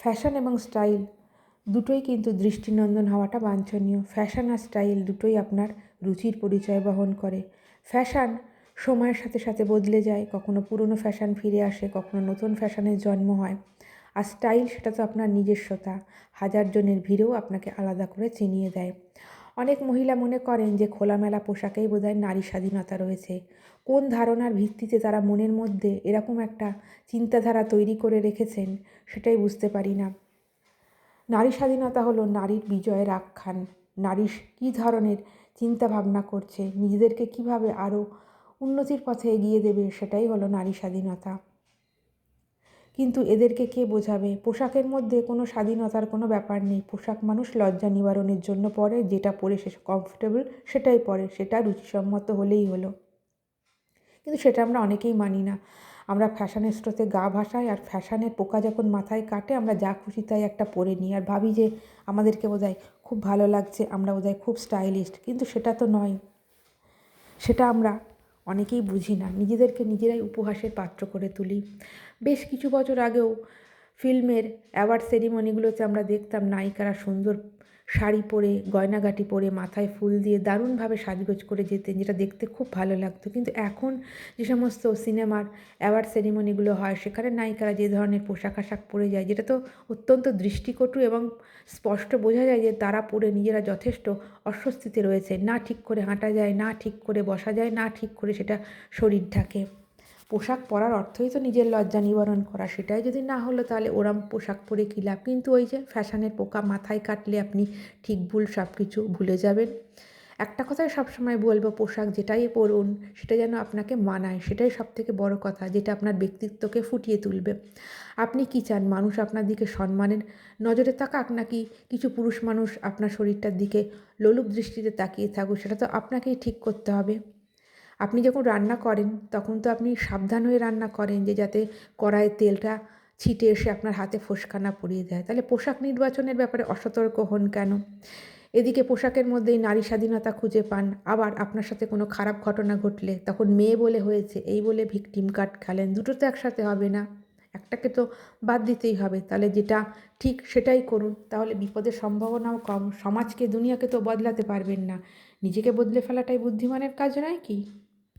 Fashion এবং style দুটোই কিন্তু দৃষ্টিনন্দন হওয়াটা বাঞ্ছনীয়। ফ্যাশন আর স্টাইল দুটোই আপনার রুচির পরিচয় বহন করে। ফ্যাশন সময়ের সাথে সাথে বদলে যায়, কখনো পুরনো ফ্যাশন ফিরে আসে, কখনো নতুন ফ্যাশনের জন্ম হয়। আর স্টাইল সেটা তো আপনার নিজস্বতা, হাজার জনের ভিড়েও আপনাকে আলাদা করে চিনিয়ে দেয়। অনেক মহিলা মনে করেন যে খোলামেলা পোশাকেই বোধহয় নারী স্বাধীনতা রয়েছে। কোন ধারণার ভিত্তিতে তারা মনের মধ্যে এরকম একটা চিন্তাধারা তৈরি করে রেখেছেন সেটাই বুঝতে পারি না। নারী স্বাধীনতা হলো নারীর বিজয়ের আখ্যান। নারী কী ধরনের চিন্তা ভাবনা করছে, নিজেদেরকে কিভাবে আরও উন্নতির পথে এগিয়ে দেবে, সেটাই হলো নারী স্বাধীনতা। কিন্তু এদেরকে কে বোঝাবে? পোশাকের মধ্যে কোনো স্বাধীনতার কোনো ব্যাপার নেই। পোশাক মানুষ লজ্জা নিবারণের জন্য পরে, যেটা পরে সে কমফোর্টেবল সেটাই পরে, সেটা রুচিসম্মত হলেই হলো। কিন্তু সেটা আমরা অনেকেই মানি না। আমরা ফ্যাশনের স্রোতে গা ভাসাই, আর ফ্যাশনের পোকা যখন মাথায় কাটে আমরা যা খুশি তাই একটা পরে নিই আর ভাবি যে আমাদেরকে বোধহয় খুব ভালো লাগছে, আমরা বোধহয় খুব স্টাইলিস্ট। কিন্তু সেটা তো নয়। সেটা আমরা অনেকেই বুঝি না, নিজেদেরকে নিজেরাই উপহাসের পাত্র করে তুলি। বেশ কিছু বছর আগেও ফিল্মের অ্যাওয়ার্ড সেরিমনিগুলোতে আমরা দেখতাম নায়িকারা সুন্দর শাড়ি পরে, গয়নাগাটি পরে, মাথায় ফুল দিয়ে দারুণভাবে সাজগোজ করে যেতেন, যেটা দেখতে খুব ভালো লাগতো। কিন্তু এখন যে সমস্ত সিনেমার অ্যাওয়ার্ড সেরিমনিগুলো হয়, সেখানে নায়িকারা যে ধরনের পোশাক আশাক পরে যায়, যেটা তো অত্যন্ত দৃষ্টিকটু এবং স্পষ্ট বোঝা যায় যে তারা পরে নিজেরা যথেষ্ট অস্বস্তিতে রয়েছে। না ঠিক করে হাঁটা যায়, না ঠিক করে বসা যায়, না ঠিক করে সেটা শরীর ঢাকে। পোশাক পরার অর্থই তো নিজের লজ্জা নিবারণ করা। সেটাই যদি না হলো তাহলে ওরম পোশাক পরে কী লাভ? কিন্তু ওই যে ফ্যাশনের পোকা মাথায় কাটলে আপনি ঠিক ভুল সব কিছু ভুলে যাবেন। একটা কথাই সবসময় বলবো, পোশাক যেটাই পরুন সেটা যেন আপনাকে মানায়, সেটাই সবথেকে বড় কথা, যেটা আপনার ব্যক্তিত্বকে ফুটিয়ে তুলবে। আপনি কী চান? মানুষ আপনার দিকে সম্মানের নজরে তাকাক, নাকি কিছু পুরুষ মানুষ আপনার শরীরটার দিকে লোলুপ দৃষ্টিতে তাকিয়ে থাকুক? সেটা তো আপনাকেই ঠিক করতে হবে। আপনি যখন রান্না করেন তখন তো আপনি সাবধান হয়ে রান্না করেন যে যাতে কড়াইয়ের তেলটা ছিটে এসে আপনার হাতে ফোস্কা না পড়িয়ে দেয়। তাহলে পোশাক নির্বাচনের ব্যাপারে অসতর্ক হন কেন? এদিকে পোশাকের মধ্যেই নারী স্বাধীনতা খুঁজে পান, আবার আপনার সাথে কোনো খারাপ ঘটনা ঘটলে তখন মেয়ে বলে হয়েছে এই বলে ভিকটিম কার্ড খেলেন। দুটো তো একসাথে হবে না, একটাকে তো বাদ দিতেই হবে। তাহলে যেটা ঠিক সেটাই করুন, তাহলে বিপদের সম্ভাবনাও কম। সমাজকে, দুনিয়াকে তো বদলাতে পারবেন না, নিজেকে বদলে ফেলাটাই বুদ্ধিমানের কাজ নয় কি?